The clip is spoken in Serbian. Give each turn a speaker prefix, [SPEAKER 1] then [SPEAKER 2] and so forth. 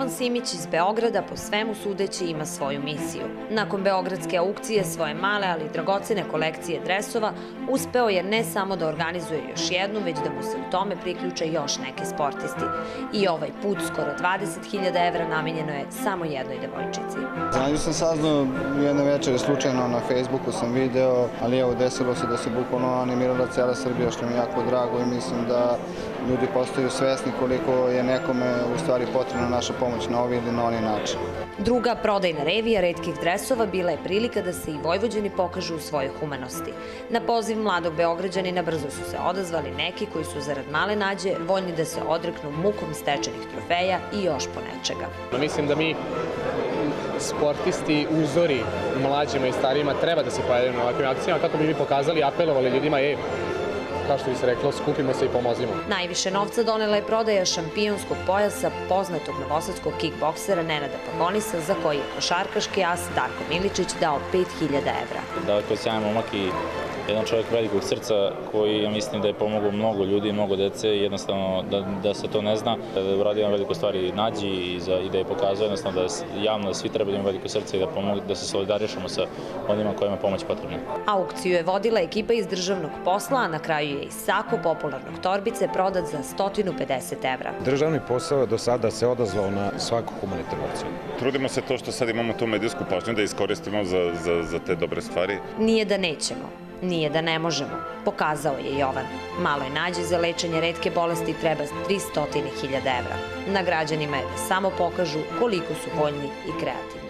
[SPEAKER 1] Jovan Simić iz Beograda po svemu sudeći ima svoju misiju. Nakon beogradske aukcije svoje male, ali dragocene kolekcije dresova uspeo je ne samo da organizuje još jednu, već da mu se u tome priključe još neki sportisti. I ovaj put skoro 20.000 evra namenjeno je samo jednoj devojčici.
[SPEAKER 2] Za nju sam saznao jedne večeri slučajno, na Facebooku sam video, ali evo desilo se da se bukvalno animirala cela Srbija, što mi je jako drago i mislim da ljudi postaju svesni koliko je nekome u stvari potrebna naša pomoć na ovaj ili na onaj način.
[SPEAKER 1] Druga prodajna revija retkih dresova bila je prilika da se i Vojvođani pokažu u svojoj humanosti. Na poziv mladog Beograđanina brzo su se odazvali neki koji su zarad male nađe voljni da se odreknu mukom stečenih trofeja i još po nečega.
[SPEAKER 3] Mislim da mi sportisti, uzori mlađima i starijima treba da se pojavimo na ovakvim akcijama kako bi mi pokazali, apelovali ljudima, kao što bi se reklo, skupimo se i pomozimo.
[SPEAKER 1] Najviše novca donela je prodaja šampionskog pojasa poznatog novosadskog kickboksera Nenada Pagonisa, za koji je košarkaški as Darko Miličić dao 5.000 evra.
[SPEAKER 4] Daleko je sjajan momak i jedan čovjek velikog srca koji, ja mislim, da je pomogao mnogo ljudi, mnogo dece, jednostavno da se to ne zna, da je uradio veliko stvari nađi i da je pokazao jednostavno da je javno da svi treba da imaju veliko srce i da se solidarišemo sa onima kojima je pomoć potrebna.
[SPEAKER 1] Aukciju je vodila ekipa iz državnog posla, a na kraju je i sako popularnog torbice prodat za 150 evra.
[SPEAKER 5] Državni posao je do sada se odazvao na svaku humanitarnu akciju.
[SPEAKER 6] Trudimo se to što sad imamo tu medijsku pažnju da iskoristimo za te dobre stvari.
[SPEAKER 1] Nije da nećemo, nije da ne možemo, pokazao je Jovan. Maloj nađi za lečenje retke bolesti treba 300.000 evra. Na građanima je da samo pokažu koliko su voljni i kreativni.